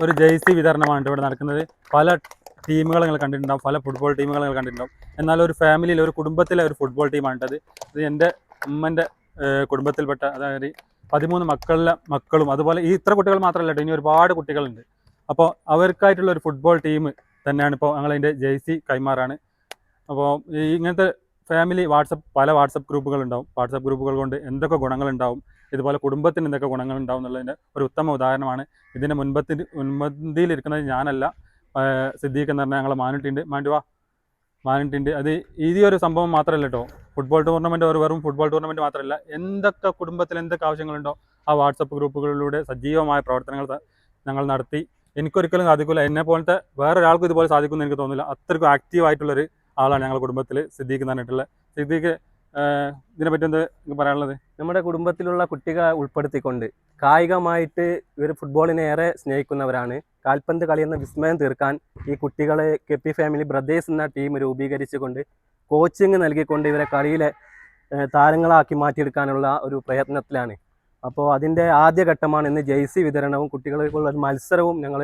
ഒരു ജേഴ്സി വിതരണമാണ് ഇവിടെ നടക്കുന്നത്. പല ടീമുകൾ നിങ്ങൾ കണ്ടിട്ടുണ്ടാവും, പല ഫുട്ബോൾ ടീമുകൾ നിങ്ങൾ കണ്ടിട്ടുണ്ടാവും. എന്നാൽ ഒരു ഫാമിലിയിൽ, ഒരു കുടുംബത്തിലെ ഒരു ഫുട്ബോൾ ടീമാണിട്ടത്. ഇത് എൻ്റെ ഉമ്മൻ്റെ കുടുംബത്തിൽപ്പെട്ട, അതായത് 13 മക്കളും അതുപോലെ ഈ ഇത്ര കുട്ടികൾ മാത്രമല്ല കേട്ടോ, ഇനി ഒരുപാട് കുട്ടികളുണ്ട്. അപ്പോൾ അവർക്കായിട്ടുള്ള ഒരു ഫുട്ബോൾ ടീം തന്നെയാണ് ഇപ്പോൾ ഞങ്ങളതിൻ്റെ ജേഴ്സി കൈമാറാണ്. അപ്പോൾ ഈ ഇങ്ങനത്തെ ഫാമിലി പല വാട്സപ്പ് ഗ്രൂപ്പുകളുണ്ടാവും. വാട്സപ്പ് ഗ്രൂപ്പുകൾ കൊണ്ട് എന്തൊക്കെ ഗുണങ്ങളുണ്ടാവും, ഇതുപോലെ കുടുംബത്തിന് എന്തൊക്കെ ഗുണങ്ങളുണ്ടാവും എന്നുള്ളതിൻ്റെ ഒരു ഉത്തമ ഉദാഹരണമാണ്. ഇതിൻ്റെ മുൻപന്തിയിലിരിക്കുന്നത് ഞാനല്ല, സിദ്ദീഖ് എന്ന് പറഞ്ഞാൽ ഞങ്ങളെ മാനിട്ടുണ്ട്. അത് ഈ ഒരു സംഭവം മാത്രമല്ല കേട്ടോ, ഫുട്ബോൾ ടൂർണമെൻറ്റ് ഒരു വെറും ഫുട്ബോൾ ടൂർണമെൻറ്റ് മാത്രമല്ല, എന്തൊക്കെ കുടുംബത്തിൽ എന്തൊക്കെ ആവശ്യങ്ങളുണ്ടോ ആ വാട്സപ്പ് ഗ്രൂപ്പുകളിലൂടെ സജീവമായ പ്രവർത്തനങ്ങൾ ഞങ്ങൾ നടത്തി. എനിക്കൊരിക്കലും സാധിക്കില്ല, എന്നെ പോലത്തെ വേറൊരാൾക്കും ഇതുപോലെ സാധിക്കുമെന്ന് എനിക്ക് തോന്നുന്നില്ല. അത്രയ്ക്കും ആക്റ്റീവായിട്ടുള്ളൊരു ആളാണ് ഞങ്ങളുടെ കുടുംബത്തിൽ സിദ്ദീഖ് എന്ന് പറഞ്ഞിട്ടുള്ളത്. സിദ്ദീഖ്, ഇതിനെപ്പറ്റി എന്ത് പറയാനുള്ളത്? നമ്മുടെ കുടുംബത്തിലുള്ള കുട്ടികളെ ഉൾപ്പെടുത്തിക്കൊണ്ട് കായികമായിട്ട് ഇവർ ഫുട്ബോളിനെ ഏറെ സ്നേഹിക്കുന്നവരാണ്. കാൽപന്ത് കളി എന്ന വിസ്മയം തീർക്കാൻ ഈ കുട്ടികളെ കെപ്പി ഫാമിലി ബ്രദേഴ്സ് എന്ന ടീം രൂപീകരിച്ചുകൊണ്ട് കോച്ചിങ് നൽകിക്കൊണ്ട് ഇവരെ കളിയിലെ താരങ്ങളാക്കി മാറ്റിയെടുക്കാനുള്ള ഒരു പ്രയത്നത്തിലാണ്. അപ്പോൾ അതിൻ്റെ ആദ്യഘട്ടമാണ് ഇന്ന് ജേഴ്സി വിതരണവും കുട്ടികൾക്കുള്ള ഒരു മത്സരവും ഞങ്ങൾ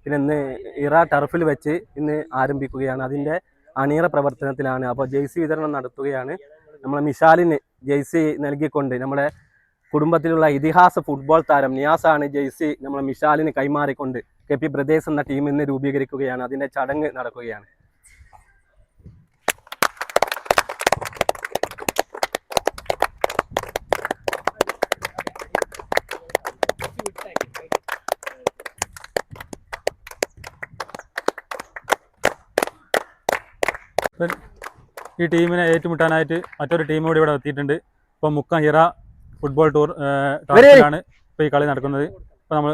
പിന്നെ ഇന്ന് ഇറ ടർഫിൽ വെച്ച് ഇന്ന് ആരംഭിക്കുകയാണ്. അതിൻ്റെ അണിയറ പ്രവർത്തനത്തിലാണ്. അപ്പോൾ ജേഴ്സി വിതരണം നടത്തുകയാണ്. നമ്മളെ മിഷാലിന് ജേഴ്സി നൽകിക്കൊണ്ട് നമ്മുടെ കുടുംബത്തിലുള്ള ഇതിഹാസ ഫുട്ബോൾ താരം നിയാസാണ് ജേഴ്സി നമ്മളെ മിഷാലിന് കൈമാറിക്കൊണ്ട് കെപി ബ്രദേഴ്സ് എന്ന ടീം ഇന്ന് രൂപീകരിക്കുകയാണ്. അതിൻ്റെ ചടങ്ങ് നടക്കുകയാണ്. ഈ ടീമിനെ ഏറ്റുമുട്ടാനായിട്ട് മറ്റൊരു ടീം കൂടി ഇവിടെ എത്തിയിട്ടുണ്ട്. ഇപ്പോൾ മുക്കം ഹിറ ഫുട്ബോൾ ടർഫിലാണ് ഇപ്പോൾ ഈ കളി നടക്കുന്നത്. അപ്പോൾ നമ്മൾ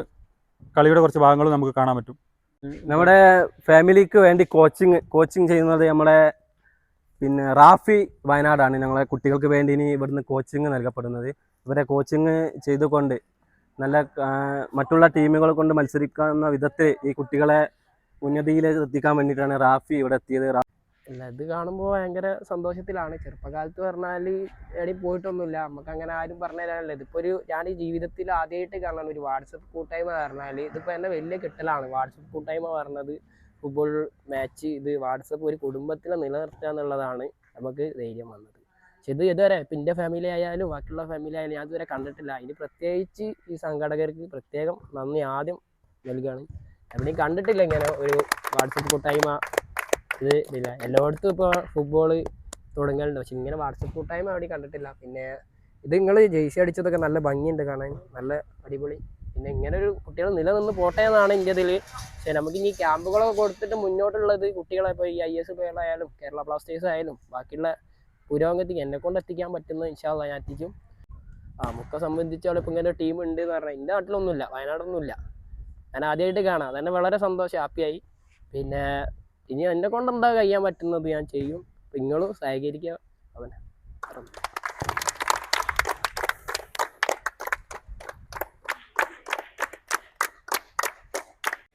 കളിയുടെ കുറച്ച് ഭാഗങ്ങളും നമുക്ക് കാണാൻ പറ്റും. നമ്മുടെ ഫാമിലിക്ക് വേണ്ടി കോച്ചിങ് ചെയ്യുന്നത് നമ്മുടെ പിന്നെ റാഫി വയനാടാണ്. ഞങ്ങളെ കുട്ടികൾക്ക് വേണ്ടി ഇനി ഇവിടുന്ന് കോച്ചിങ് നൽകപ്പെടുന്നത്. ഇവരെ കോച്ചിങ് ചെയ്തുകൊണ്ട് നല്ല മറ്റുള്ള ടീമുകൾ കൊണ്ട് മത്സരിക്കാവുന്ന വിധത്തിൽ ഈ കുട്ടികളെ ഉന്നതിയിലേക്ക് എത്തിക്കാൻ വേണ്ടിയിട്ടാണ് റാഫി ഇവിടെ എത്തിയത്. അല്ല, ഇത് കാണുമ്പോൾ ഭയങ്കര സന്തോഷത്തിലാണ്. ചെറുപ്പകാലത്ത് പറഞ്ഞാൽ എവിടെ പോയിട്ടൊന്നുമില്ല, നമുക്ക് അങ്ങനെ ആരും പറഞ്ഞു തരാനല്ല. ഇതിപ്പോൾ ഞാൻ ഈ ജീവിതത്തിൽ ആദ്യമായിട്ട് കാണാൻ ഒരു വാട്സപ്പ് കൂട്ടായ്മ പറഞ്ഞാൽ ഇതിപ്പോൾ എന്നെ വലിയ കിട്ടലാണ്. വാട്സപ്പ് കൂട്ടായ്മ പറഞ്ഞത് ഫുട്ബോൾ മാച്ച്, ഇത് വാട്സപ്പ് ഒരു കുടുംബത്തിനെ നിലനിർത്തുക എന്നുള്ളതാണ് നമുക്ക് ധൈര്യം വന്നത്. പക്ഷെ ഇത് ഇതുവരെ ഇപ്പം എൻ്റെ ഫാമിലി ആയാലും ബാക്കിയുള്ള ഫാമിലി ആയാലും ഞാൻ ഇതുവരെ കണ്ടിട്ടില്ല. അതിന് പ്രത്യേകിച്ച് ഈ സംഘടകർക്ക് പ്രത്യേകം നന്ദി ആദ്യം നൽകുകയാണ്. എവിടെയും കണ്ടിട്ടില്ല ഇങ്ങനെ ഒരു വാട്സപ്പ് കൂട്ടായ്മ. ഇത് ഇല്ല, എല്ലായിടത്തും ഇപ്പോൾ ഫുട്ബോൾ തുടങ്ങലുണ്ട്, പക്ഷെ ഇങ്ങനെ വാട്സപ്പ് കൂട്ടായ്മ അവിടെ കണ്ടിട്ടില്ല. പിന്നെ ഇത് നിങ്ങൾ ജേഴ്സി അടിച്ചതൊക്കെ നല്ല ഭംഗിയുണ്ട് കാണാൻ, നല്ല അടിപൊളി. പിന്നെ ഇങ്ങനെ ഒരു കുട്ടികൾ നിലനിന്ന് പോട്ടെ എന്നാണ് എൻ്റെ ഇതിൽ. പക്ഷേ നമുക്ക് ഇനി ക്യാമ്പുകളൊക്കെ കൊടുത്തിട്ട് മുന്നോട്ടുള്ളത് കുട്ടികളെ ഇപ്പോൾ ഈ IS പ്ലെയറായാലും കേരള ബ്ലാസ്റ്റേഴ്സ് ആയാലും ബാക്കിയുള്ള പുരോഗതിക്ക് എന്നെക്കൊണ്ട് എത്തിക്കാൻ പറ്റുന്ന ഇൻഷാ അല്ലാഹ് ഞാൻ എത്തിക്കും. മുക്കം സംബന്ധിച്ചോളം ഇപ്പോൾ ഇങ്ങനെ ഒരു ടീം ഉണ്ട് എന്ന് പറഞ്ഞാൽ എൻ്റെ നാട്ടിലൊന്നുമില്ല, വയനാടൊന്നുമില്ല. ഞാൻ ആദ്യമായിട്ട് കാണാം, അതന്നെ വളരെ സന്തോഷം, ഹാപ്പിയായി. പിന്നെ ഇനി എന്നെ കൊണ്ട് എന്താ കഴിയാൻ പറ്റുന്നത് ഞാൻ ചെയ്യും. നിങ്ങളും സഹകരിക്കുക. അവനെ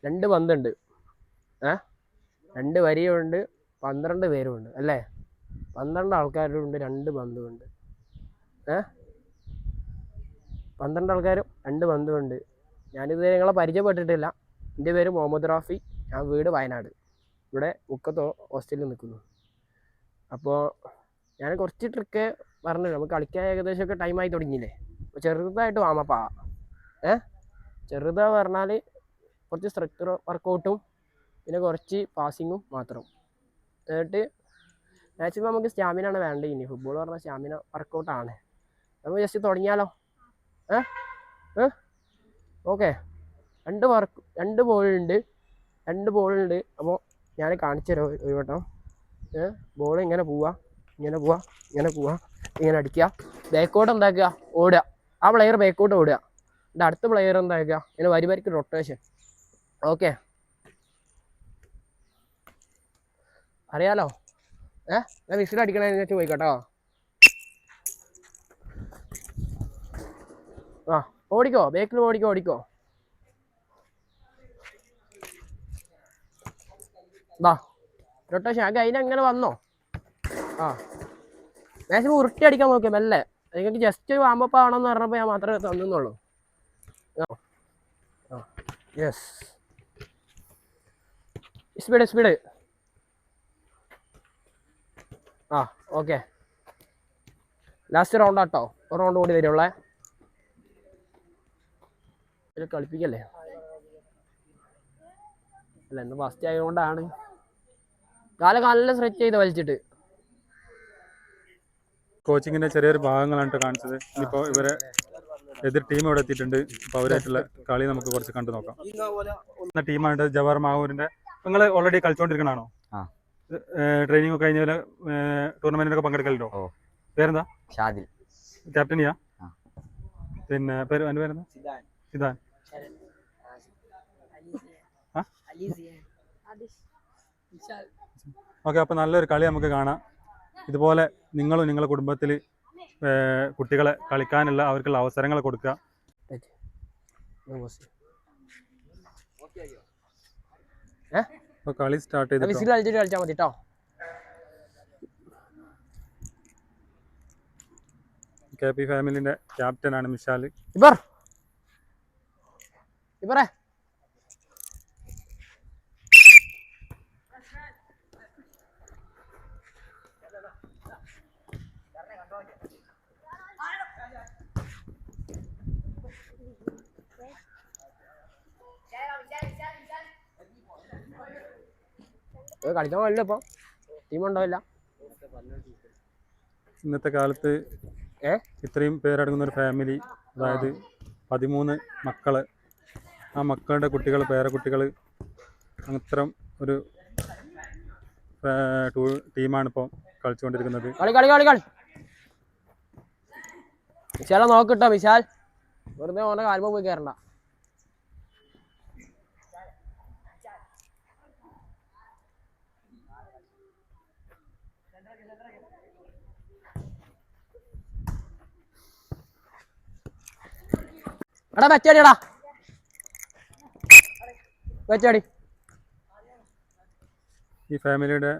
2 പന്തുണ്ട്, 2 വരിയുണ്ട്, 12 പേരുമുണ്ട് അല്ലേ? 12 ആൾക്കാരുണ്ട്, 2 പന്തുമുണ്ട്. 12 ആൾക്കാരും 2 പന്തുമുണ്ട്. ഞാനിതുവരെ നിങ്ങളെ പരിചയപ്പെട്ടിട്ടില്ല. എൻ്റെ പേര് മുഹമ്മദ് റാഫി, ഞാൻ വീട് വയനാട്, ഇവിടെ മുക്കത്ത് ഹോസ്റ്റലിൽ നിൽക്കുന്നു. അപ്പോൾ ഞാൻ കുറച്ച് ട്രിക്ക് പറഞ്ഞു. നമുക്ക് കളിക്കാൻ ഏകദേശമൊക്കെ ടൈമായി തുടങ്ങിയില്ലേ? അപ്പോൾ ചെറുതായിട്ട് വാമപ്പാ. ചെറുതാ പറഞ്ഞാൽ കുറച്ച് സ്ട്രക്ചർ വർക്കൗട്ടും പിന്നെ കുറച്ച് പാസിങ്ങും മാത്രം. എന്നിട്ട് മാക്സിമം നമുക്ക് സ്റ്റാമിനാണ് വേണ്ടത്. ഇനി ഫുട്ബോൾ പറഞ്ഞാൽ സ്റ്റാമിന വർക്കൗട്ടാണ്. നമുക്ക് ജസ്റ്റ് തുടങ്ങിയാലോ? ഓക്കെ. 2 ബോളുണ്ട്. അപ്പോൾ ഞാൻ കാണിച്ചു തരാം ഒരു വട്ടം. ബോൾ ഇങ്ങനെ പോവുക, ഇങ്ങനെ അടിക്കുക, ബാക്കോട്ട് എന്താക്കുക, ഓടുക. ആ പ്ലെയർ ബാക്കോട്ട് ഓടുക. എൻ്റെ അടുത്ത പ്ലെയർ എന്താക്കുക, ഇങ്ങനെ വരിക്ക് റൊട്ടേഷൻ. ഓക്കെ, അറിയാലോ? ഞാൻ വിസിൽ അടിക്കണതിന് വെച്ച് പോയിക്കോട്ടോ. ഓടിക്കോ, ബാക്കിൽ ഓടിക്കോ. റൊട്ടേഷൻ ആകെ അതിനങ്ങനെ വന്നോ? മാക്സിമം ഉരുട്ടി അടിക്കാൻ നോക്കിയോ മെല്ലെ. നിങ്ങൾക്ക് ജസ്റ്റ് ഒരു വാമ്പപ്പ് ആവണമെന്ന് പറഞ്ഞപ്പോൾ ഞാൻ മാത്രമേ തന്നുള്ളൂ. യെസ്, സ്പീഡ് ആ ഓക്കെ ലാസ്റ്റ് റൗണ്ടാട്ടോ ഒരു റൗണ്ട് കൂടി തരുള്ളേ കളിപ്പിക്കല്ലേ അല്ല ഇന്ന് ഫസ്റ്റ് ആയതുകൊണ്ടാണ് കാലൊക്കെ നല്ല സ്ട്രെച്ച് ചെയ്ത് വലിച്ചിട്ട് കോച്ചിങ്ങിന്റെ ചെറിയൊരു ഭാഗങ്ങളാണ് കാണിച്ചത്. ഇനിയിപ്പോൾ ഇവരെ എതിർ ടീം ഇവിടെ എത്തിയിട്ടുണ്ട്. അപ്പോൾ അവരായിട്ടുള്ള കളി നമുക്ക് കുറച്ച് കണ്ടു നോക്കാം. ടീമാണ് ജവഹർ മാവൂരിന്റെ. നിങ്ങൾ ഓൾറെഡി കളിച്ചോണ്ടിരിക്കണാണോ? ട്രെയിനിങ് ഒക്കെ കഴിഞ്ഞ ടൂർണമെന്റിനൊക്കെ പങ്കെടുക്കലുണ്ടോ? പേരെന്താ? ഷാദിൽ. ക്യാപ്റ്റനിയാ? പിന്നെ പേര് എൻ്റെ പേരെന്താ? സിദാൻ. ഓക്കെ, അപ്പോൾ നല്ലൊരു കളി നമുക്ക് കാണാം. ഇതുപോലെ നിങ്ങളും നിങ്ങളുടെ കുടുംബത്തിൽ കുട്ടികളെ കളിക്കാനുള്ള അവർക്കുള്ള അവസരങ്ങൾ കൊടുക്കുക. അപ്പോൾ കളി സ്റ്റാർട്ട് ചെയ്തിട്ട് കളിച്ചാൽ മതി കേട്ടോ. KP ഫാമിലിന്റെ ക്യാപ്റ്റനാണ് മിഷാൽ. ഇപ്പറേ കളിക്കാൻ പാടില്ല. ഇപ്പം ടീമുണ്ടാവില്ല. ഇന്നത്തെ കാലത്ത് ഇത്രയും പേരടങ്ങുന്ന ഒരു ഫാമിലി, അതായത് 13 മക്കള്, ആ മക്കളുടെ കുട്ടികൾ, പേരക്കുട്ടികൾ, അത്തരം ഒരു ടീമാണ് ഇപ്പോൾ കളിച്ചുകൊണ്ടിരിക്കുന്നത്. വിശാല നോക്കിട്ടോ, വിശാൽ വെറുതെ ഓനെ കാൽമ പോയി കയറണ്ട. എടാ വെച്ചാടിയടാ, വെച്ചാടി. ഈ ഫാമിലിയുടെ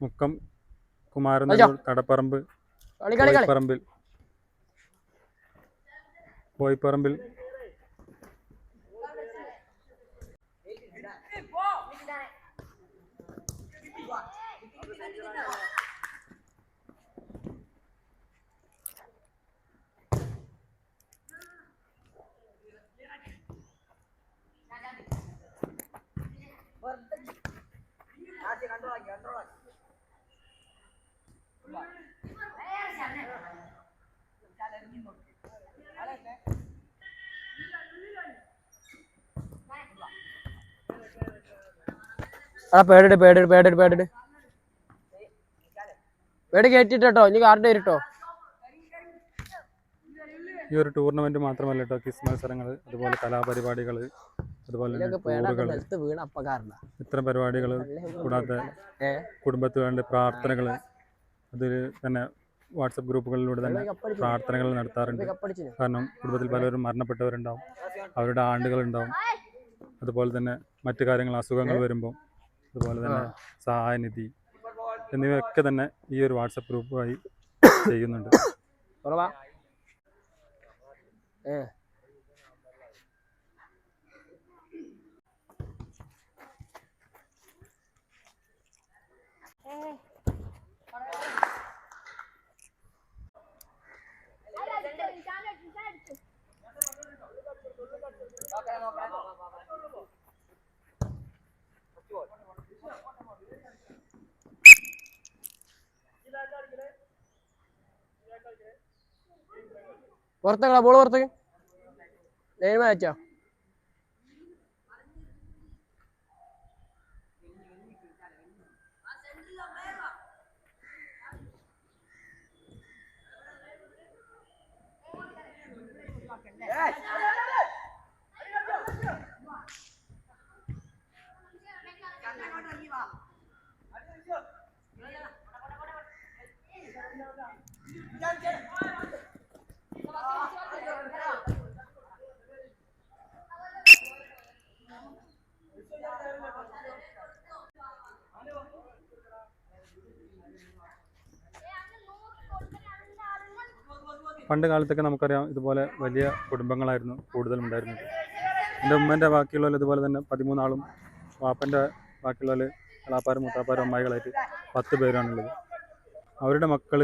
മുക്കം കുമാരൻ തടപ്പറമ്പ് പോയിപ്പറമ്പിൽ പേടിട്ട് പേടി കയറ്റിട്ടോ, ഇനി കാർഡ് തരിട്ടോ. ഈ ഒരു ടൂർണമെന്റ് മാത്രമല്ല കേട്ടോ, ക്വിസ് മത്സരങ്ങൾ, അതുപോലെ കലാപരിപാടികൾ, അതുപോലെ ഇത്തരം പരിപാടികൾ കൂടാതെ കുടുംബത്തിന് വേണ്ട പ്രാർത്ഥനകൾ, അതിൽ തന്നെ വാട്സപ്പ് ഗ്രൂപ്പുകളിലൂടെ തന്നെ പ്രാർത്ഥനകൾ നടത്താറുണ്ട്. കാരണം കുടുംബത്തിൽ പലരും മരണപ്പെട്ടവരുണ്ടാവും, അവരുടെ ആണ്ടുകളുണ്ടാവും, അതുപോലെ തന്നെ മറ്റു കാര്യങ്ങൾ, അസുഖങ്ങൾ വരുമ്പോൾ, അതുപോലെ തന്നെ സഹായനിധി എന്നിവയൊക്കെ തന്നെ ഈ ഒരു വാട്സപ്പ് ഗ്രൂപ്പ് വഴി ചെയ്യുന്നുണ്ട്. പുറത്തേക്കാ ബോൾ, പുറത്തേക്ക് ലൈൻ മാച്ചാ. പണ്ട് കാലത്തൊക്കെ നമുക്കറിയാം, ഇതുപോലെ വലിയ കുടുംബങ്ങളായിരുന്നു കൂടുതലും ഉണ്ടായിരുന്നത്. എൻ്റെ ഉമ്മേൻ്റെ ബാക്കിയുള്ളവർ ഇതുപോലെ തന്നെ 13 ആളും, വാപ്പൻ്റെ ബാക്കിയുള്ളവർ എളാപ്പാരും മുത്താപ്പാരും അമ്മായികളായിട്ട് 10 പേരാണുള്ളത്. അവരുടെ മക്കൾ,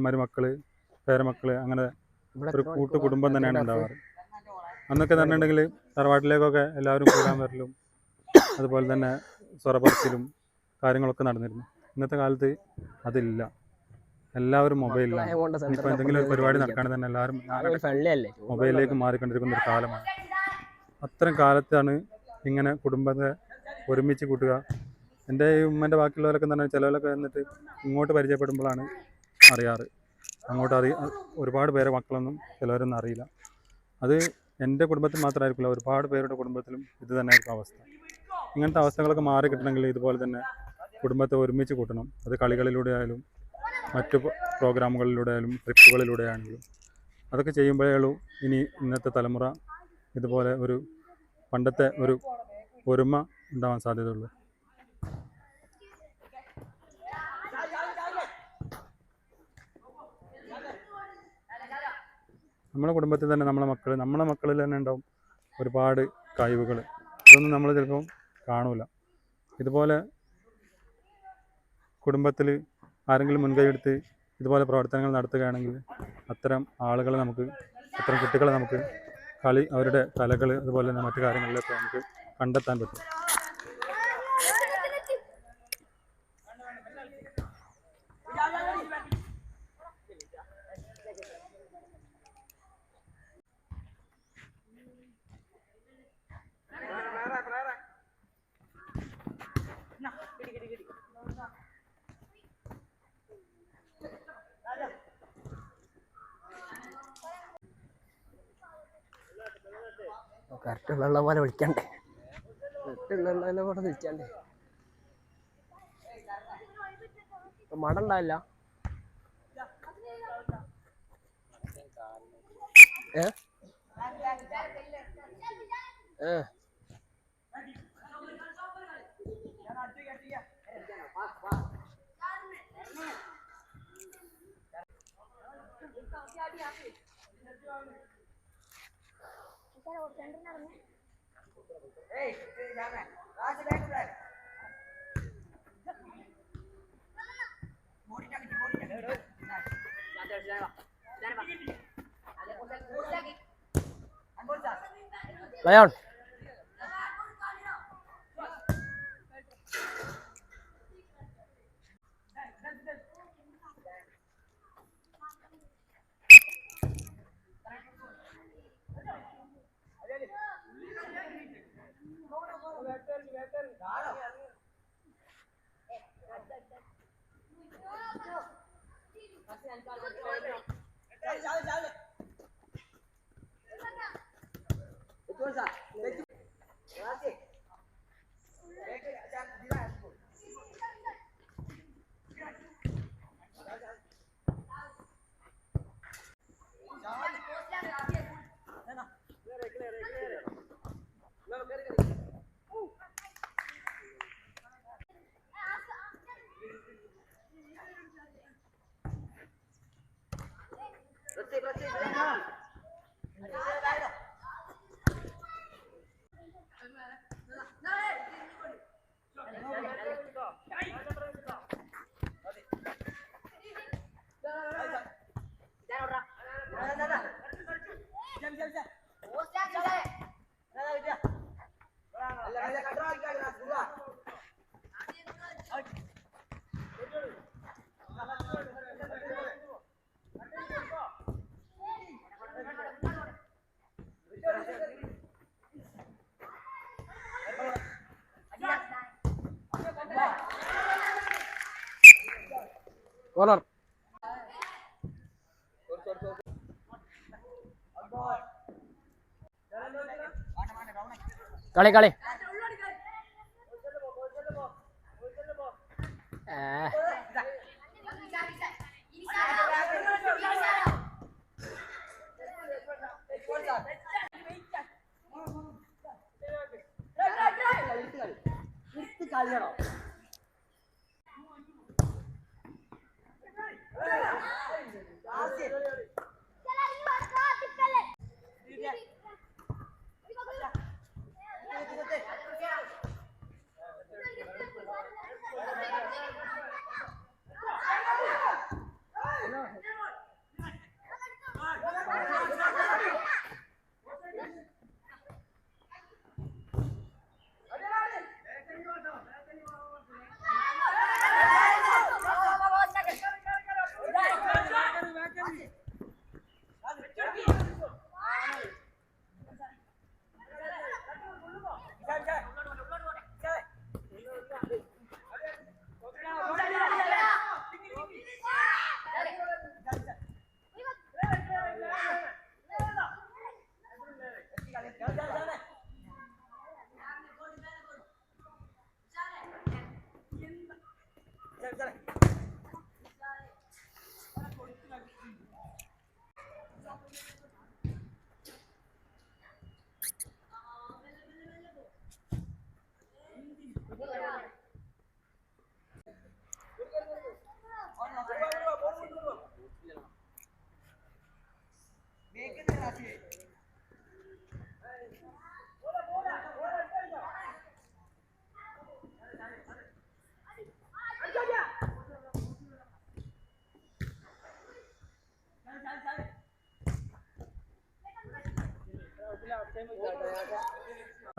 മരുമക്കൾ, പേരമക്കൾ, അങ്ങനെ ഒരു കുടുംബം തന്നെയാണ് ഉണ്ടാവാറ്. അന്നൊക്കെ പറഞ്ഞിട്ടുണ്ടെങ്കിൽ തറവാട്ടിലേക്കൊക്കെ എല്ലാവരും കൂടാൻ വരലും അതുപോലെ തന്നെ സ്വറപറച്ചിലും കാര്യങ്ങളൊക്കെ നടന്നിരുന്നു. ഇന്നത്തെ കാലത്ത് അതില്ല. എല്ലാവരും മൊബൈലിലാണ്. ഇപ്പോൾ എന്തെങ്കിലും ഒരു പരിപാടി നടക്കുകയാണെങ്കിൽ തന്നെ എല്ലാവരും മൊബൈലിലേക്ക് മാറിക്കൊണ്ടിരിക്കുന്ന ഒരു കാലമാണ്. അത്തരം കാലത്താണ് ഇങ്ങനെ കുടുംബത്തെ ഒരുമിച്ച് കൂട്ടുക. എൻ്റെ ഈ ഉമ്മൻ്റെ ബാക്കിയുള്ളവരൊക്കെ തന്നെ ചിലവരൊക്കെ വന്നിട്ട് ഇങ്ങോട്ട് പരിചയപ്പെടുമ്പോഴാണ് അറിയാറ്. അങ്ങോട്ട് ഒരുപാട് പേരെ മക്കളൊന്നും ചിലവരൊന്നും അറിയില്ല. അത് എൻ്റെ കുടുംബത്തിൽ മാത്രമായിരിക്കില്ല, ഒരുപാട് പേരുടെ കുടുംബത്തിലും ഇത് തന്നെയായിരിക്കും അവസ്ഥ. ഇങ്ങനത്തെ അവസ്ഥകളൊക്കെ മാറി കിട്ടണമെങ്കിൽ ഇതുപോലെ തന്നെ കുടുംബത്തെ ഒരുമിച്ച് കൂട്ടണം. അത് കളികളിലൂടെ ആയാലും മറ്റു പ്രോഗ്രാമുകളിലൂടെ ആയാലും ട്രിപ്പുകളിലൂടെ ആണെങ്കിലും അതൊക്കെ ചെയ്യുമ്പോഴേ ഇനി ഇന്നത്തെ തലമുറ ഇതുപോലെ ഒരു പണ്ടത്തെ ഒരു ഒരുമ ഉണ്ടാവാൻ സാധ്യതയുള്ളൂ. നമ്മളെ കുടുംബത്തിൽ തന്നെ നമ്മളെ മക്കളിൽ തന്നെ ഉണ്ടാവും ഒരുപാട് കഴിവുകൾ. ഇതൊന്നും നമ്മൾ ചിലപ്പം കാണൂല. ഇതുപോലെ കുടുംബത്തിൽ ആരെങ്കിലും മുൻകൈ എടുത്ത് ഇതുപോലെ പ്രവർത്തനങ്ങൾ നടത്തുകയാണെങ്കിൽ അത്തരം ആളുകളെ അത്തരം കുട്ടികളെ നമുക്ക് അവരുടെ കലകൾ അതുപോലെ തന്നെ മറ്റു കാര്യങ്ങളിലൊക്കെ നമുക്ക് കണ്ടെത്താൻ പറ്റും. കറക്റ്റ് വെള്ളം പോലെ വിളിക്കണ്ടേ, കറക്റ്റ് കൂടെ വിളിക്കണ്ടേ. മട ഉണ്ടാവില്ല. Lyon corner. കളി കളി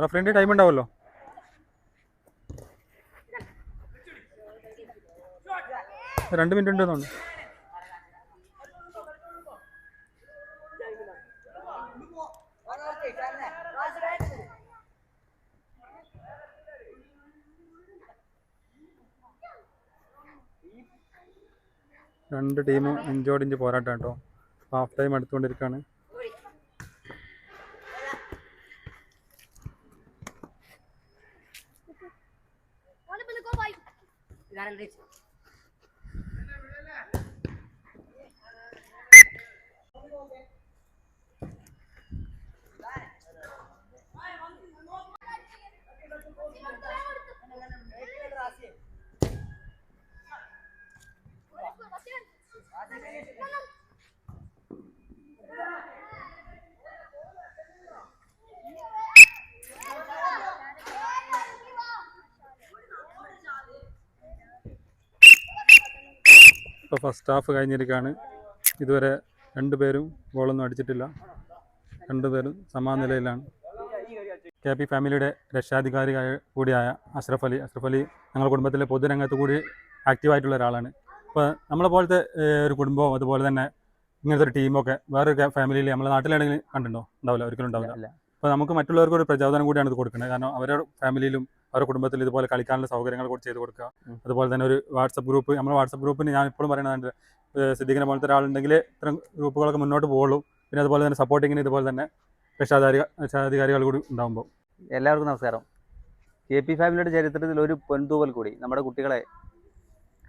റഫറിൻ്റെ ടൈം ഉണ്ടാവുമല്ലോ. രണ്ട് മിനിറ്റ് ഉണ്ട് തോന്നുന്നു. രണ്ട് ടീമും ഇഞ്ചോടിഞ്ച് പോരാട്ടം കേട്ടോ. ഹാഫ് ടൈം എടുത്തുകൊണ്ടിരിക്കുകയാണ്. ഇപ്പോൾ ഫസ്റ്റ് ഹാഫ് കഴിഞ്ഞിരിക്കുകയാണ്. ഇതുവരെ രണ്ടുപേരും ഗോളൊന്നും അടിച്ചിട്ടില്ല. രണ്ടുപേരും സമാന നിലയിലാണ്. KP ഫാമിലിയുടെ രക്ഷാധികാരി കൂടിയായ അഷ്റഫ് അലി ഞങ്ങളുടെ കുടുംബത്തിലെ പൊതുരംഗത്ത് കൂടി ആക്റ്റീവായിട്ടുള്ള ഒരാളാണ്. അപ്പോൾ നമ്മളെ പോലത്തെ ഒരു കുടുംബവും അതുപോലെ തന്നെ ഇങ്ങനത്തെ ഒരു ടീമൊക്കെ വേറൊരു ഫാമിലിയിൽ നമ്മുടെ നാട്ടിലാണെങ്കിൽ കണ്ടിട്ടുണ്ടോ? ഉണ്ടാവില്ല, ഒരിക്കലും ഉണ്ടാവില്ല. അപ്പോൾ നമുക്ക് മറ്റുള്ളവർക്ക് ഒരു പ്രചോദനം കൂടിയാണ് ഇത് കൊടുക്കുന്നത്. കാരണം അവരുടെ ഫാമിലിയിലും അവരുടെ കുടുംബത്തിൽ ഇതുപോലെ കളിക്കാനുള്ള സൗകര്യങ്ങൾ കൂടി ചെയ്ത് കൊടുക്കുക. അതുപോലെ തന്നെ ഒരു വാട്സപ്പ് ഗ്രൂപ്പ്, നമ്മുടെ വാട്സപ്പ് ഗ്രൂപ്പിന് ഞാൻ ഇപ്പോഴും പറയുന്നത് സിദ്ദീഖിനെ പോലത്തെ ഒരാളുണ്ടെങ്കിൽ ഇത്തരം ഗ്രൂപ്പുകളൊക്കെ മുന്നോട്ട് പോകുള്ളൂ. പിന്നെ അതുപോലെ തന്നെ സപ്പോർട്ടിങ്ങിന് ഇതുപോലെ തന്നെ രക്ഷാധികാരികൾ കൂടി ഉണ്ടാകുമ്പോൾ. എല്ലാവർക്കും നമസ്കാരം. KP ഫാമിലിയുടെ ചരിത്രത്തിൽ ഒരു പൊൻതൂവൽ കൂടി നമ്മുടെ കുട്ടികളെ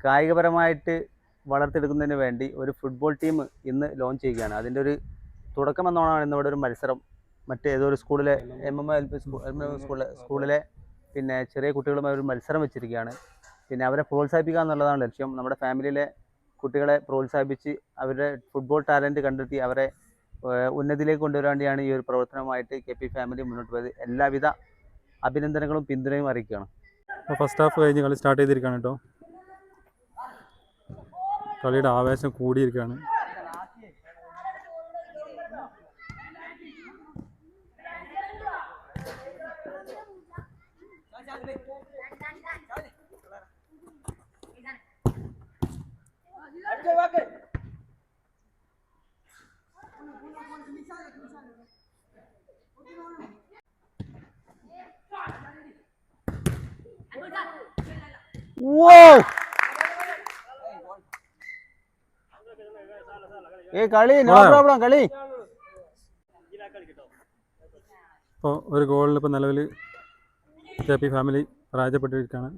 കായികപരമായിട്ട് വളർത്തിയെടുക്കുന്നതിന് വേണ്ടി ഒരു ഫുട്ബോൾ ടീം ഇന്ന് ലോഞ്ച് ചെയ്യുകയാണ്. അതിൻ്റെ ഒരു തുടക്കമെന്നോണമാണ് ഇന്നിവിടെ ഒരു മത്സരം മറ്റേതോ ഒരു സ്കൂളിലെ MMLP സ്കൂളിലെ പിന്നെ ചെറിയ കുട്ടികളുമായി ഒരു മത്സരം വെച്ചിരിക്കുകയാണ്. പിന്നെ അവരെ പ്രോത്സാഹിപ്പിക്കുക എന്നുള്ളതാണ് ലക്ഷ്യം. നമ്മുടെ ഫാമിലിയിലെ കുട്ടികളെ പ്രോത്സാഹിപ്പിച്ച് അവരുടെ ഫുട്ബോൾ ടാലൻറ്റ് കണ്ടെത്തി അവരെ ഉന്നതിയിലേക്ക് കൊണ്ടുവരാൻ വേണ്ടിയാണ് ഈ ഒരു പ്രവർത്തനമായിട്ട് KP ഫാമിലി മുന്നോട്ട് പോയത്. എല്ലാവിധ അഭിനന്ദനങ്ങളും പിന്തുണയും അറിയിക്കുകയാണ്. ഫസ്റ്റ് ഹാഫ് കഴിഞ്ഞ് കളി സ്റ്റാർട്ട് ചെയ്തിരിക്കുകയാണ് കേട്ടോ. കളിയുടെ ആവേശം കൂടിയിരിക്കുകയാണ്. കളി നോ പ്രോബ്ലം കളി. ഇപ്പോൾ ഒരു ഗോളിൽ ഇപ്പോൾ നിലവിൽ KP ഫാമിലി പരാജയപ്പെട്ടിരിക്കുകയാണ്.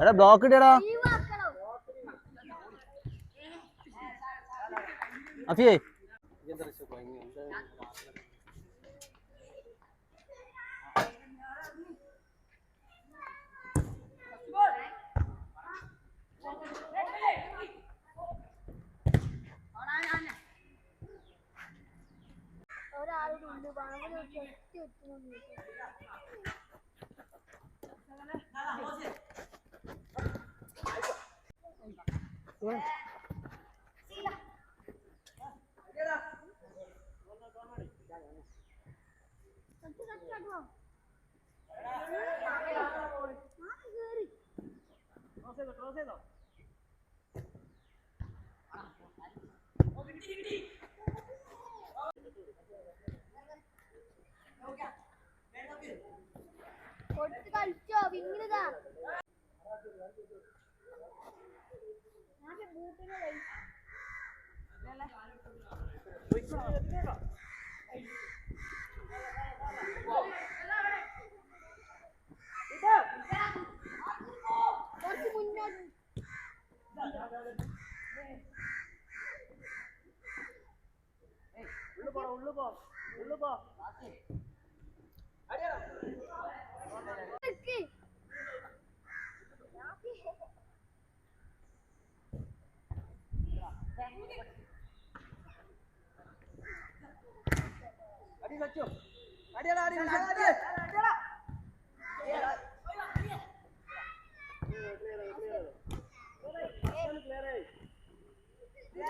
എടാ ബ്ലോക്ക് ഇടടാ അഫിയേ.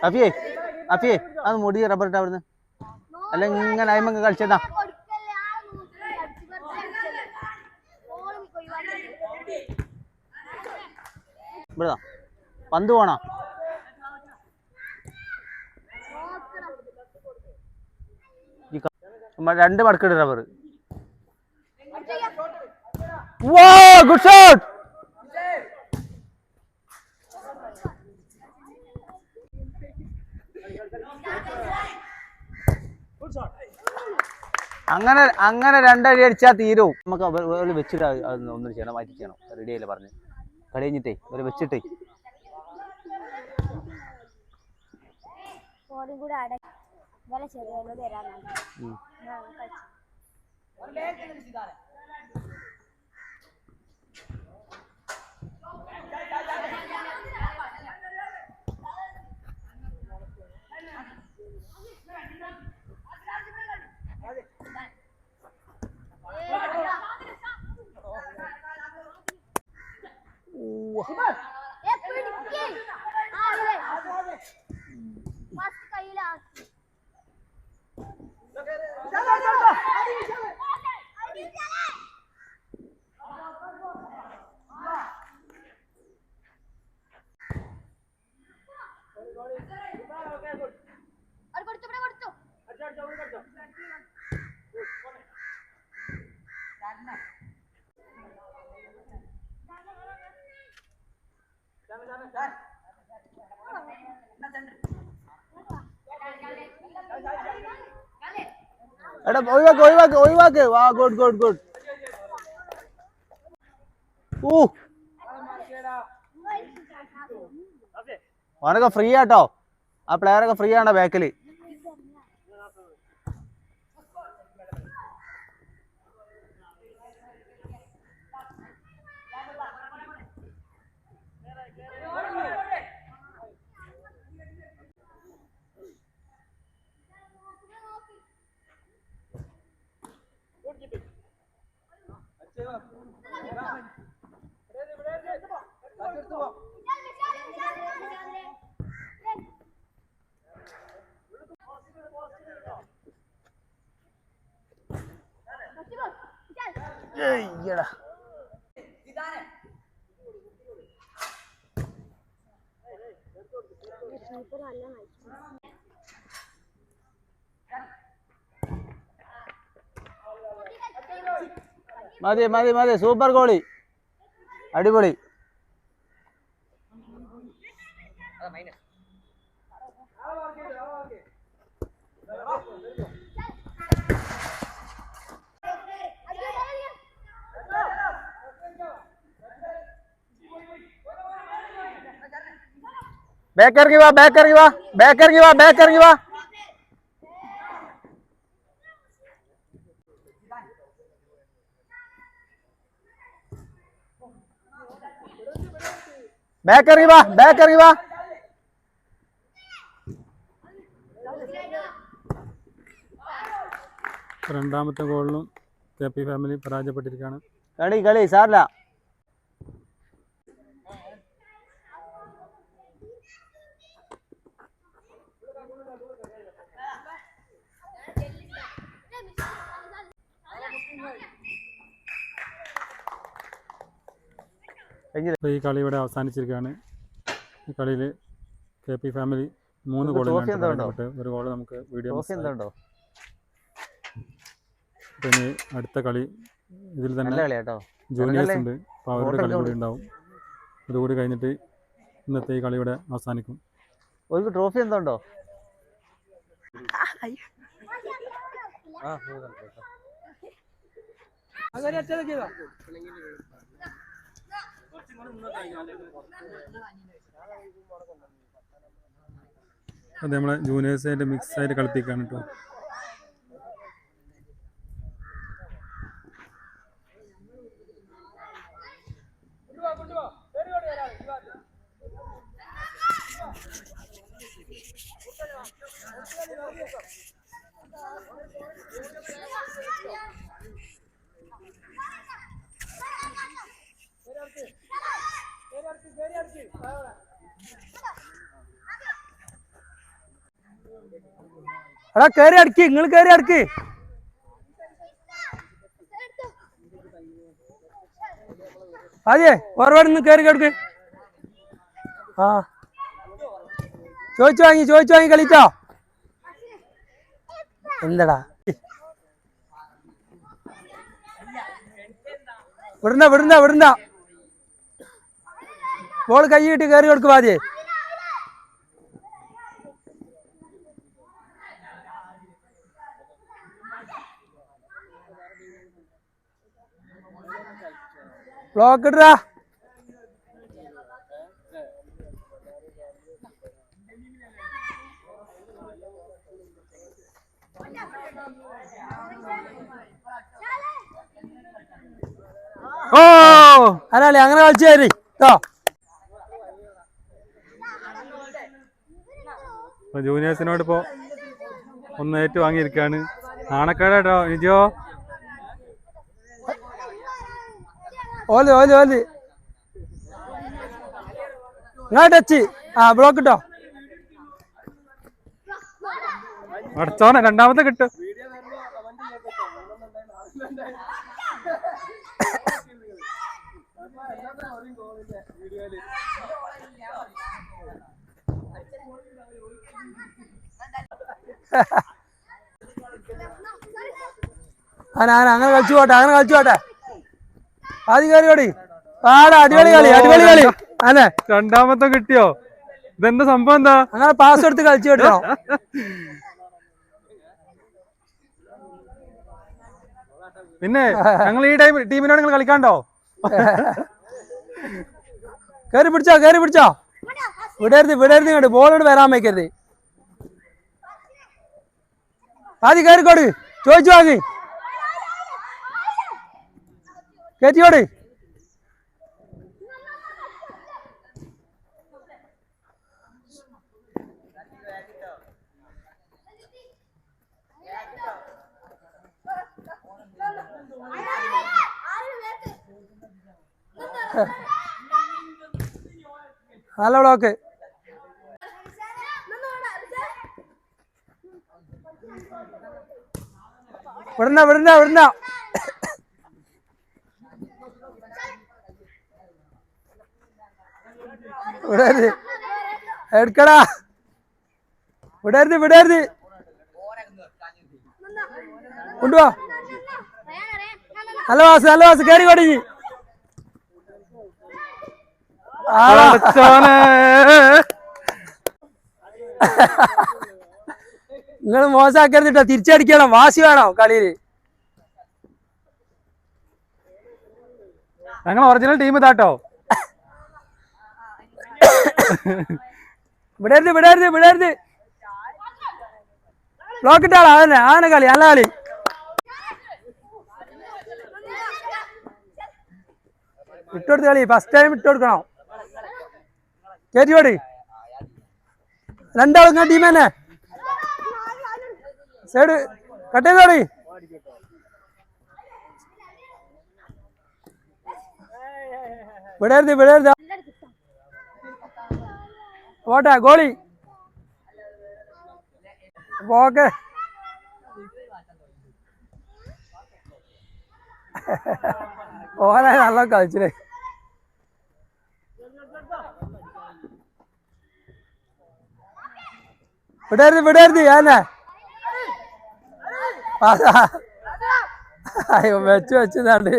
അഫിയേ അഫിയേ അത് മുടി റബ്ബർ ഇട്ട് അവിടുന്ന് അല്ല ഇങ്ങനെ അയിമങ്ങ് കളിച്ചതാ ഇവിടാ പന്ത് പോണോ രണ്ട് മടക്കിട് റബ്ബർ ഗുഡ് ഷോട്ട് അങ്ങനെ രണ്ടടി അടിച്ചാൽ തീരും നമുക്ക് ഒരു വെച്ചിട്ട് ഒന്നും ചെയ്യണം മാറ്റി ചെയ്യണം റെഡി ആയില്ല പറഞ്ഞ് കളി കഴിഞ്ഞിട്ടേ ഒരു വെച്ചിട്ടേ എടാ ഒഴിവാക്ക് വാ ഗുഡ് അവനൊക്കെ ഫ്രീ ആട്ടോ ആ പ്ലെയറൊക്കെ ഫ്രീ ആണോ ബാക്കിൽ മതി സൂപ്പർ ഗോളി അടിപൊളി ബാക്ക് ഇറങ്ങി വാ രണ്ടാമത്തെ ഗോളിലും കെ.പി. ഫാമിലി പരാജയപ്പെട്ടിരിക്കുകയാണ്. കളി സാറില്ല. ഈ കളി ഇവിടെ അവസാനിച്ചിരിക്കുകയാണ്. ഈ കളിയിൽ കെ.പി. ഫാമിലി 3 ഗോൾ, ഒരു ഗോൾ നമുക്ക് വീഡിയോ. പിന്നെ അടുത്ത കളി ഇതിൽ തന്നെ ജൂനിയേഴ്സ് ഉണ്ട്, അപ്പോൾ അവരുടെ കളി കൂടി ഉണ്ടാവും. അതുകൂടി കഴിഞ്ഞിട്ട് ഇന്നത്തെ ഈ കളി ഇവിടെ അവസാനിക്കും. ഒരു ട്രോഫി എന്തോ അത് നമ്മളെ ജൂനിയേഴ്സായിട്ട് മിക്സ് ആയിട്ട് കളിപ്പിക്കുകയാണ് കേട്ടോ. എടാ കയറി അടുക്കി, നിങ്ങൾ കയറി അടുക്കി. അതെ ഒരുപാട് നിന്ന് കയറി കിടക്ക്. ആ ചോദിച്ചു വാങ്ങി കളിച്ചോ. എന്താടാ വിടണ്ട ബോൾ കൈ കിട്ടി കയറി കൊടുക്കും ആദ്യേ. ബ്ലോക്ക് ഇടാ. ഓ അല്ലേ അങ്ങനെ കളിച്ചു തരി കേട്ടോ. ജൂനിയേഴ്സിനോട് ഇപ്പോൾ ഒന്ന് ഏറ്റു വാങ്ങിയിരിക്കുകയാണ്. നാണക്കേടാട്ടോ നിജോ. ഓല് ഇങ്ങോട്ട് ടച്ച്. ആ ബ്ലോക്ക് ഇട്ടോ. അടച്ചോനെ രണ്ടാമത്തെ കിട്ടും. അങ്ങനെ കളിച്ചു പോട്ടെ. ആദ്യം കയറി ഓടി. അടിപൊളി കളി അല്ലേ. രണ്ടാമത്തെ കിട്ടിയോ? ഇതെന്താ സംഭവം? എന്താ അങ്ങനെ പാസ് എടുത്ത് കളിച്ചു കേട്ടോ. പിന്നെ ഞങ്ങൾ ഈ ടീമിനോട് നിങ്ങൾ കളിക്കാണ്ടോ? കയറി പിടിച്ചോ. വിടരുത് ഇങ്ങോട്ട്. ബോളോട് വരാൻ വയ്ക്കരുത്. ആദ്യം കയറിക്കോട്. ചോദിച്ചു വാങ്ങി കയറ്റിയോട്. നല്ല ബ്ലോക്ക്. വിടണ്ട. വിടരുത്. എടുക്കടാ. വിടരുത്. കൊണ്ടുവാ. നല്ല വാസ് കയറി കൊടുങ്ങി. നിങ്ങൾ മോശമാക്കരുതിട്ടോ. തിരിച്ചടിക്കണം. വാശി വേണം കളിയില്. ഞങ്ങൾ ഒറിജിനൽ ടീം ഇതാട്ടോ. വിടരുത്. ബ്ലോക്ക് ഇട്ടാളാ. അതന്നെ കളി. നല്ല കളി. ഇട്ടുകൊടുത്ത് കളി. ഫസ്റ്റ് ടൈം ഇട്ടുകൊടുക്കണം. കയറ്റിയോടി. രണ്ടാളും ടീം തന്നെ. സൈഡ് കട്ട് ചെയ്തോടി. വിടരുത്. പോട്ടെ ഗോളി. ഓക്കെ. ഓനെ നല്ല കളിച്ചില്ലേ. വിടരുത് ഞാനെ. അയ്യോ വെച്ചതാണ്ട്.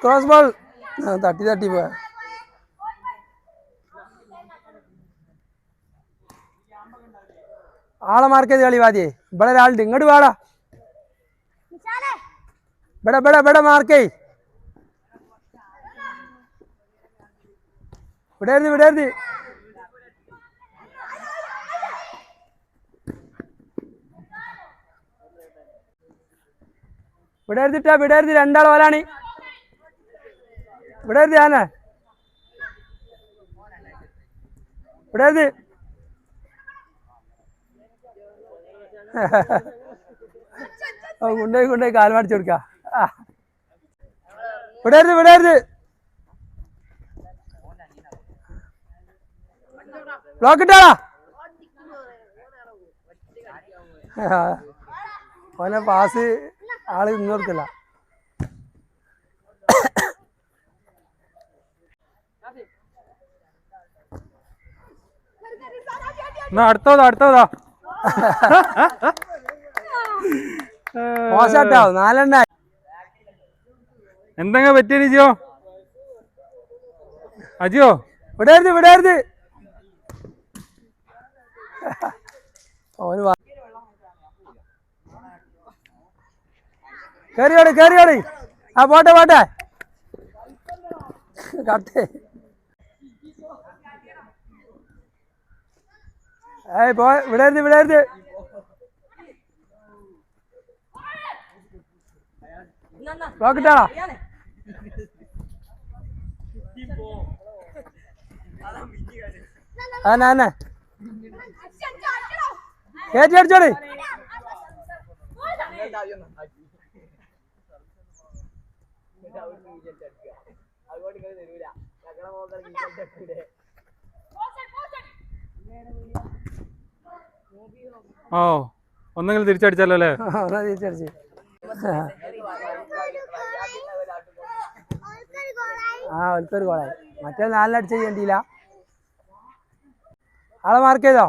ക്രോസ് ബോൾ തട്ടി പോയ. ആളെ മാർക്ക് ചെയ്ത് കളി വാദിയേ. ഇവിടെ ഒരാളുണ്ട്. ഇങ്ങോട്ട് വാടാ. ഇവിടെ മാർക്കേ. വിടരുത്. വിടരുത്. രണ്ടാൾ ഓലാണ്. വിടരുത്. ഞാനാ വിടരുത്. കൊണ്ടുപോയി കാൽ മാടിച്ചു കൊടുക്ക. വിടരുത്. ബ്ലോക്ക് ഇട്ടാളാ ഓനെ പാസ് ആള് നിന്ന് കൊടുക്കില്ല. എന്നാ അടുത്തതാ മോശാട്ടോ 4 എന്തെങ്കിലും പറ്റിയ ജിയോ അജിയോ വിടരുത് ഓന് കേറിയോടി ആ പോട്ടെ കട്ടേ ഏയ് വിടരുത് ബ്ലോക്ക് ഇട്ടാളാ അന്നെ കയറ്റി അടിച്ചോടി. ഓ ഒന്നെങ്കിലും തിരിച്ചടിച്ചല്ലോ അല്ലേ? തിരിച്ചടിച്ച് ഒൽക്കൊരു ഗോളായി. മറ്റേ 4 അടിച്ച് ചെയ്യണ്ടില്ല. ആളെ മാർക്ക് ചെയ്തോ?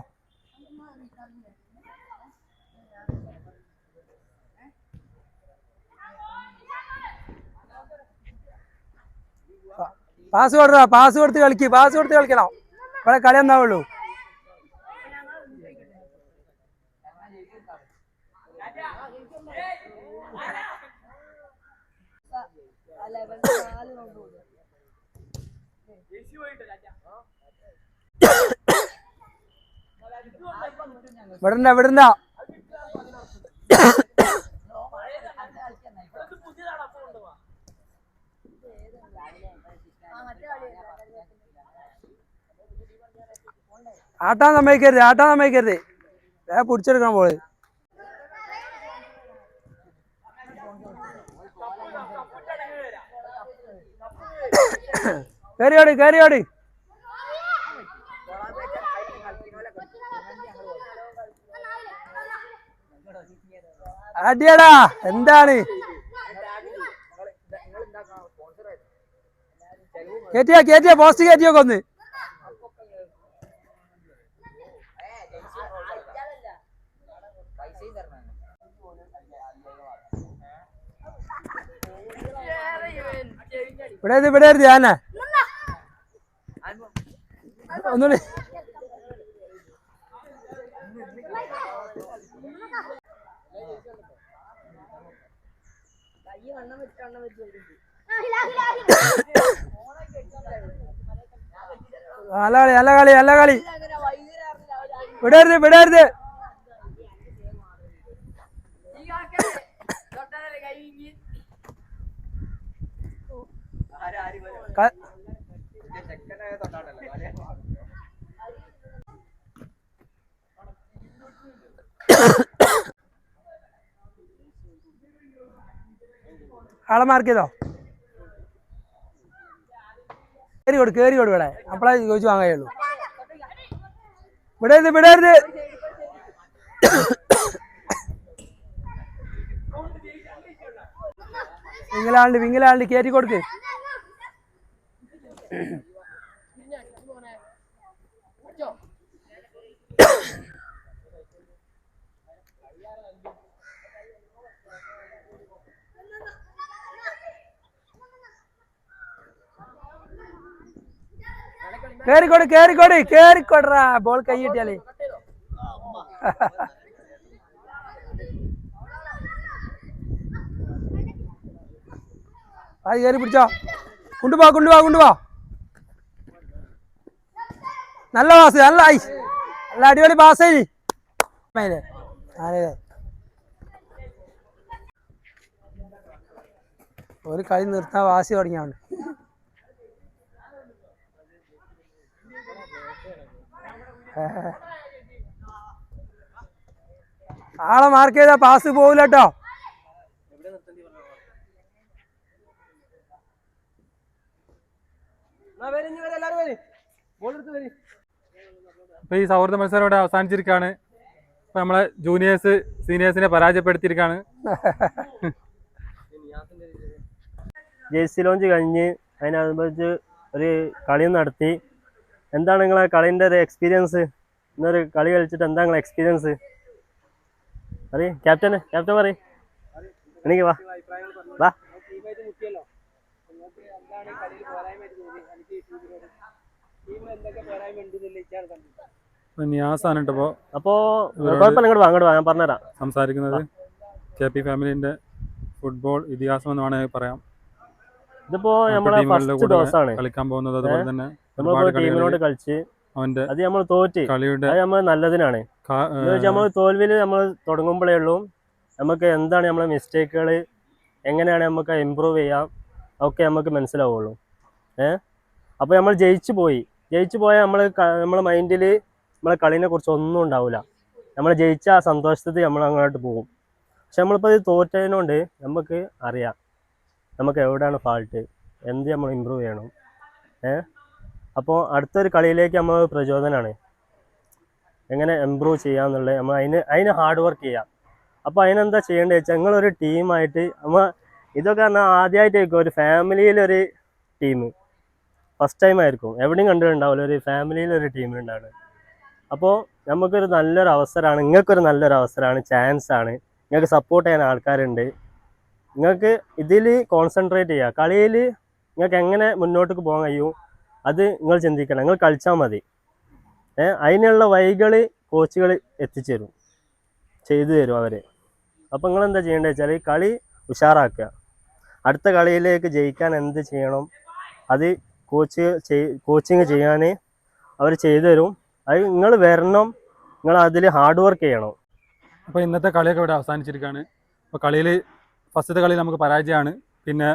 പാസ് കൊടുത്ത് കളിക്കണം. ഇവിടെ കളി എന്നാവുള്ളൂ. വിടണ്ട ആട്ടാൻ സമ്മതിക്കരുത്. പിടിച്ചെടുക്കണം പോള്. കേറിയോടി അടിയടാ. എന്താണ് കേറ്റിയ പോസ്റ്റ് കേറ്റിയൊക്കെ ഒന്ന്. വിടരുത് ഞാനാ ഒന്നുകൂടി. നല്ല കളി വിടരുത്. ആളെ മാർക്ക് ചെയ്തോ? കേറി കൊടു ഇവിടെ. അപ്പളേ ചോദിച്ചു വാങ്ങാൻ കഴിയുള്ളൂ. വിടരുത്. വിങ്ങലാണ്ട് കയറ്റി കൊടുക്ക്. കേറിക്കൊടറാ. ബോൾ കൈ കിട്ടിയാലേ അത് കയറി പിടിച്ചോ. കൊണ്ടുപോ. നല്ല പാസ്. നല്ല അടിപൊളി പാസ്. ഒരു കളി നിർത്താൻ വാശി തുടങ്ങിയാണ്. ആളെ മാർക്ക് ചെയ്താ പാസ് പോവില്ല കേട്ടോ. അപ്പോൾ ഈ സൗഹൃദ മത്സരം ഇവിടെ അവസാനിച്ചിരിക്കുകയാണ്. അപ്പോൾ നമ്മളെ ജൂനിയേഴ്സ് സീനിയേഴ്സിനെ പരാജയപ്പെടുത്തിയിരിക്കുകയാണ്. ജേഴ്സി ലോഞ്ച് കഴിഞ്ഞ് അതിനനുബന്ധിച്ച് ഒരു കളിയും നടത്തി. എന്താണ് നിങ്ങളെ കളീൻ്റെ ഒരു എക്സ്പീരിയൻസ്? ഇന്നൊരു കളി കളിച്ചിട്ട് എന്താ നിങ്ങളെ എക്സ്പീരിയൻസ്? പറയും ക്യാപ്റ്റൻ പറയും. എനിക്ക് വാ വാ. നിയാസാണ് കേട്ടോ അപ്പോൾ കുഴപ്പമില്ല, അങ്ങോട്ട് വാ ഞാൻ പറഞ്ഞുതരാം. സംസാരിക്കുന്നത്. KP ഫാമിലിൻ്റെ ഫുട്ബോൾ ഇതിഹാസം എന്ന് വേണമെങ്കിൽ പറയാം. ഇതിപ്പോ നമ്മളെ ഫസ്റ്റ് ദിവസമാണ് കളിക്കാൻ പോകുന്നത്. അതുപോലെ തന്നെ നമ്മളിപ്പോ ടീമിനോട് കളിച്ച് അവന്റെ അത് നമ്മൾ തോറ്റ്, കളിയുടെ അത് നമ്മൾ നല്ലതിനാണ്. നമ്മൾ തോൽവിയിൽ നമ്മൾ തുടങ്ങുമ്പോഴേ ഉള്ളൂ നമുക്ക് എന്താണ് നമ്മളെ മിസ്റ്റേക്കുകൾ, എങ്ങനെയാണ് നമുക്ക് ഇമ്പ്രൂവ് ചെയ്യാം, ഒക്കെ നമുക്ക് മനസ്സിലാവുള്ളൂ. അപ്പോൾ നമ്മൾ ജയിച്ചു പോയാൽ നമ്മളെ മൈൻഡിൽ നമ്മളെ കളീനെ കുറിച്ച് ഒന്നും ഉണ്ടാവില്ല. നമ്മൾ ജയിച്ച ആ സന്തോഷത്തിൽ നമ്മൾ അങ്ങോട്ട് പോകും. പക്ഷെ നമ്മളിപ്പോൾ ഇത് തോറ്റതിനോണ്ട് നമുക്ക് അറിയാം നമുക്ക് എവിടെയാണ് ഫാൾട്ട്, എന്ത് നമ്മൾ ഇമ്പ്രൂവ് ചെയ്യണം. അപ്പോൾ അടുത്തൊരു കളിയിലേക്ക് നമ്മൾ പ്രചോദനമാണ് എങ്ങനെ ഇമ്പ്രൂവ് ചെയ്യാന്നുള്ളത്. നമ്മൾ അതിന് ഹാർഡ് വർക്ക് ചെയ്യാം. അപ്പോൾ അതിനെന്താ ചെയ്യേണ്ടത് വെച്ചാൽ നിങ്ങളൊരു ടീമായിട്ട് ഇതൊക്കെ പറഞ്ഞാൽ ആദ്യമായിട്ടായിരിക്കും ഒരു ഫാമിലിയിലൊരു ടീം, ഫസ്റ്റ് ടൈം ആയിരിക്കും, എവിടെയും കണ്ടിട്ടുണ്ടാവില്ല ഒരു ഫാമിലിയിലൊരു ടീമിലുണ്ടാവുന്നത്. അപ്പോൾ നമുക്കൊരു നല്ലൊരു അവസരമാണ്, നിങ്ങൾക്കൊരു നല്ലൊരു അവസരമാണ്, ചാൻസാണ്. നിങ്ങൾക്ക് സപ്പോർട്ട് ചെയ്യാൻ ആൾക്കാരുണ്ട്. നിങ്ങൾക്ക് ഇതിൽ കോൺസെൻട്രേറ്റ് ചെയ്യുക. കളിയിൽ നിങ്ങൾക്ക് എങ്ങനെ മുന്നോട്ടേക്ക് പോകാൻ കഴിയും അത് നിങ്ങൾ ചിന്തിക്കണം. നിങ്ങൾ കളിച്ചാൽ മതി. അതിനുള്ള വഴികൾ കോച്ചുകൾ എത്തിച്ചേരും, ചെയ്തു തരും അവർ. അപ്പോൾ നിങ്ങളെന്താ ചെയ്യേണ്ടത് വെച്ചാൽ കളി ഉഷാറാക്കുക. അടുത്ത കളിയിലേക്ക് ജയിക്കാൻ എന്ത് ചെയ്യണം അത് കോച്ചിങ് ചെയ്യാൻ അവർ ചെയ്തു തരും. അത് നിങ്ങൾ വരണം, നിങ്ങൾ അതിൽ ഹാർഡ് വർക്ക് ചെയ്യണം. അപ്പോൾ ഇന്നത്തെ കളിയൊക്കെ ഇവിടെ അവസാനിച്ചിരിക്കുകയാണ്. അപ്പോൾ കളിയിൽ ഫസ്റ്റത്തെ കളിയിൽ നമുക്ക് പരാജയമാണ്. പിന്നെ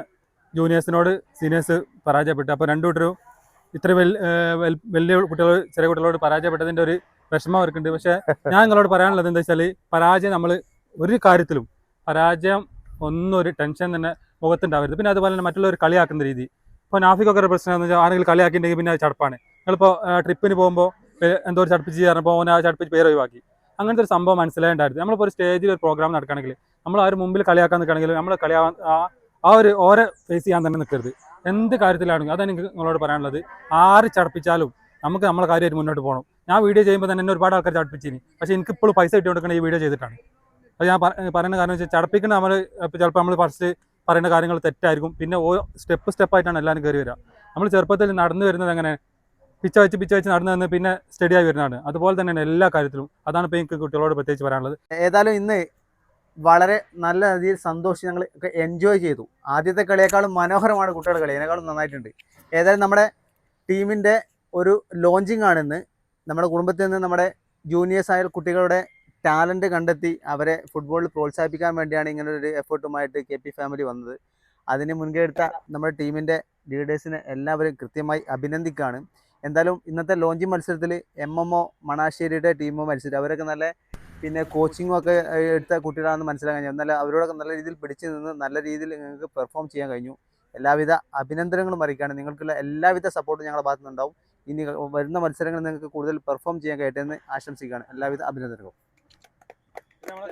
ജൂനിയേഴ്സിനോട് സീനിയേഴ്സ് പരാജയപ്പെട്ടു. അപ്പോൾ രണ്ടു കൂട്ടരും ഇത്ര വലിയ കുട്ടികൾ ചെറിയ കുട്ടികളോട് പരാജയപ്പെട്ടതിൻ്റെ ഒരു വിഷമം അവർക്കുണ്ട്. പക്ഷേ ഞാൻ നിങ്ങളോട് പറയാനുള്ളത് എന്താ വെച്ചാൽ പരാജയം നമ്മൾ ഒരു കാര്യത്തിലും പരാജയം ഒരു ടെൻഷൻ തന്നെ മുഖത്തുണ്ടാവരുത്. പിന്നെ അതുപോലെ തന്നെ മറ്റുള്ളവർ കളിയാക്കുന്ന രീതി. ഇപ്പോൾ നാഫിക്കൊക്കെ ഒരു പ്രശ്നം എന്ന് വെച്ചാൽ ആരെങ്കിലും കളിയാക്കിയിട്ടുണ്ടെങ്കിൽ പിന്നെ അത് ചടപ്പാണ്. നിങ്ങളിപ്പോൾ ട്രിപ്പിന് പോകുമ്പോൾ എന്തോ ഒരു ചടപ്പിച്ച് പറഞ്ഞപ്പോൾ ഓൻ ആ ചടപ്പിച്ച് പേര് ഒഴിവാക്കി. അങ്ങനത്തെ ഒരു സംഭവം മനസ്സിലായിട്ടുണ്ടായിരുന്നു. നമ്മളിപ്പോൾ ഒരു സ്റ്റേജിൽ ഒരു പ്രോഗ്രാം നടക്കുകയാണെങ്കിൽ നമ്മൾ ആ ഒരു മുമ്പിൽ കളിയാക്കാൻ നിൽക്കുകയാണെങ്കിൽ നമ്മൾ ആ ഒരു ഓരെ ഫേസ് ചെയ്യാൻ തന്നെ നിൽക്കരുത്. എന്ത് കാര്യത്തിലാണെങ്കിൽ അതാണ് എനിക്ക് നിങ്ങളോട് പറയാനുള്ളത്. ആര് ചടപ്പിച്ചാലും നമുക്ക് നമ്മളെ കാര്യമായിട്ട് മുന്നോട്ട് പോകണം. ഞാൻ വീഡിയോ ചെയ്യുമ്പോൾ തന്നെ എന്നെ ഒരുപാട് ആൾക്കാർ ചടപ്പിച്ചിനി. പക്ഷേ എനിക്ക് ഇപ്പോഴും പൈസ കിട്ടിക്കൊടുക്കണം ഈ വീഡിയോ ചെയ്തിട്ടാണ്. അത് ഞാൻ പറയുന്ന കാരണം വെച്ചാൽ ചടപ്പിക്കുന്ന നമ്മൾ ചിലപ്പോൾ നമ്മൾ ഫസ്റ്റ് പറയുന്ന കാര്യങ്ങൾ തെറ്റായിരിക്കും. പിന്നെ സ്റ്റെപ്പായിട്ടാണ് എല്ലാവരും കയറി വരിക. നമ്മൾ ചെറുപ്പത്തിൽ നടന്നു വരുന്നത് എങ്ങനെ പിച്ച വെച്ച് നടന്നു വന്ന് പിന്നെ സ്റ്റഡിയായി വരുന്നതാണ്. അതുപോലെ തന്നെയാണ് എല്ലാ കാര്യത്തിലും. അതാണ് ഇപ്പോൾ എനിക്ക് കുട്ടികളോട് പ്രത്യേകിച്ച് പറയാനുള്ളത്. ഏതായാലും ഇന്ന് വളരെ നല്ല രീതിയിൽ സന്തോഷിച്ച് ഞങ്ങൾ ഒക്കെ എൻജോയ് ചെയ്തു. ആദ്യത്തെ കളിയേക്കാളും മനോഹരമാണ് കുട്ടികളുടെ കളി, അതിനേക്കാളും നന്നായിട്ടുണ്ട്. ഏതായാലും നമ്മുടെ ടീമിൻ്റെ ഒരു ലോഞ്ചിങ് ആണിന്ന്. നമ്മുടെ കുടുംബത്തിൽ നിന്ന് നമ്മുടെ ജൂനിയേഴ്സായ കുട്ടികളുടെ ടാലൻറ്റ് കണ്ടെത്തി അവരെ ഫുട്ബോളിൽ പ്രോത്സാഹിപ്പിക്കാൻ വേണ്ടിയാണ് ഇങ്ങനൊരു എഫേർട്ടുമായിട്ട് KP ഫാമിലി വന്നത്. അതിന് മുൻകൈ എടുത്ത നമ്മുടെ ടീമിൻ്റെ ലീഡേഴ്സിനെ എല്ലാവരും കൃത്യമായി അഭിനന്ദിക്കുകയാണ്. എന്തായാലും ഇന്നത്തെ ലോഞ്ചിങ് മത്സരത്തിൽ MMO മണാശ്ശേരിയുടെ ടീമും മത്സരം അവരൊക്കെ നല്ല പിന്നെ കോച്ചിങ്ങും ഒക്കെ എടുത്ത കുട്ടികളാണെന്ന് മനസ്സിലാക്കാൻ കഴിഞ്ഞു. എന്നാൽ അവരോടൊക്കെ നല്ല രീതിയിൽ പിടിച്ചു നിന്ന് നല്ല രീതിയിൽ നിങ്ങൾക്ക് പെർഫോം ചെയ്യാൻ കഴിഞ്ഞു. എല്ലാവിധ അഭിനന്ദനങ്ങളും അറിയിക്കുകയാണ്. നിങ്ങൾക്കുള്ള എല്ലാവിധ സപ്പോർട്ടും ഞങ്ങളുടെ ഭാഗത്തു നിന്നുണ്ടാവും. ഇനി വരുന്ന മത്സരങ്ങളിൽ നിങ്ങൾക്ക് കൂടുതൽ പെർഫോം ചെയ്യാൻ കഴിയട്ടെന്ന് ആശംസിക്കുകയാണ്. എല്ലാവിധ അഭിനന്ദനങ്ങളും.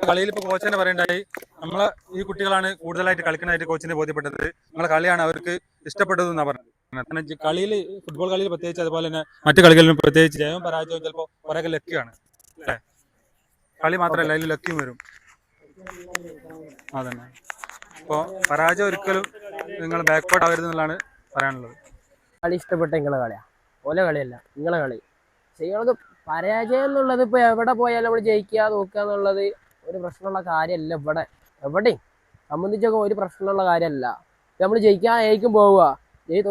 കളിയിൽ ഇപ്പോൾ കോച്ച് തന്നെ പറയണ്ടായി, നമ്മളെ ഈ കുട്ടികളാണ് കൂടുതലായിട്ട് കളിക്കുന്നതായിട്ട് കോച്ചിനെ ബോധ്യപ്പെട്ടത്. നമ്മളെ കളിയാണ് അവർക്ക് ഇഷ്ടപ്പെട്ടതെന്നാണ് പറഞ്ഞത്. കളിയിൽ ഫുട്ബോൾ കളിയിൽ പ്രത്യേകിച്ച് അതുപോലെ തന്നെ മറ്റു കളികളിലും പ്രത്യേകിച്ച് ജയവും പരാജയവും ചിലപ്പോൾ കുറേയൊക്കെ ലക്കിയാണ്. അല്ലേ? കളി മാത്രമല്ല അതിൽ ലക്കിയും വരും. അതന്നെ. അപ്പോൾ പരാജയം ഒരിക്കലും നിങ്ങൾ ബാക്ക്വേർഡ് ആവരുത് എന്നുള്ളതാണ് പറയാനുള്ളത്. കളി ഇഷ്ടപ്പെട്ട നിങ്ങളെ കളിയാണ്, ഓലെ കളിയല്ല നിങ്ങളെ കളി. ചെയ്യണത് പരാജയം എന്നുള്ളത് ഇപ്പോൾ എവിടെ പോയാലും നമ്മൾ ജയിക്കുക നോക്കുക എന്നുള്ളത് ഒരു പ്രശ്നമുള്ള കാര്യമല്ല. എവിടെയും സംബന്ധിച്ചൊക്കെ ഒരു പ്രശ്നമുള്ള കാര്യമല്ല. നമ്മൾ ജയിക്കാനായിരിക്കും പോവുക.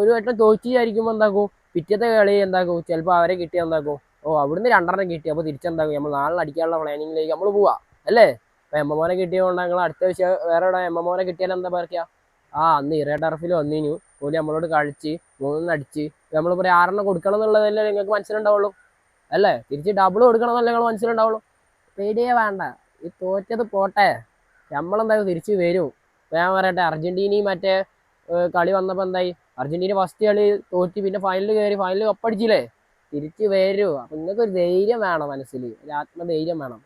ഒരു വട്ടം തോറ്റിയായിരിക്കുമ്പോൾ എന്താക്കും പിറ്റത്തെ കളി എന്താക്കും ചിലപ്പോൾ അവരെ കിട്ടിയാൽ എന്താക്കും അവിടുന്ന് 2 കിട്ടി. അപ്പോൾ തിരിച്ചെന്താക്കും നമ്മൾ നാളെ അടിക്കാനുള്ള പ്ലാനിങ്ങിലേക്ക് നമ്മൾ പോവാ അല്ലേ. ഇപ്പോൾ എമ്മമോനെ കിട്ടിയതുകൊണ്ട് ഞങ്ങൾ അടുത്ത വിഷയം വേറെ ഇവിടെ എമ്മമോനെ കിട്ടിയാൽ എന്താ പറയുക, അന്ന് ഇറേ ടർഫിൽ വന്നിനു പോലും നമ്മളോട് കളിച്ച് 3 അടിച്ച് നമ്മൾ പറയാം 6 കൊടുക്കണം എന്നുള്ളതല്ലേ നിങ്ങൾക്ക് മനസ്സിലുണ്ടാവുള്ളൂ അല്ലേ. തിരിച്ച് ഡബിൾ കൊടുക്കണം എന്നല്ലേ നിങ്ങൾ മനസ്സിലുണ്ടാവുള്ളൂ. പേടിയേ വേണ്ട, ഈ തോറ്റത് പോട്ടെ, നമ്മളെന്തായാലും തിരിച്ച് വരും. ഞാൻ പറയട്ടെ, അർജന്റീനയും മറ്റേ കളി വന്നപ്പോൾ എന്തായി, അർജന്റീന ഫസ്റ്റ് കളി തോറ്റ് പിന്നെ ഫൈനലിൽ കയറി ഫൈനലിൽ കപ്പടിച്ചില്ലേ. തിരിച്ച് വരും. അപ്പം നിങ്ങൾക്ക് ഒരു ധൈര്യം വേണം, മനസ്സിൽ ഒരു ആത്മധൈര്യം വേണം.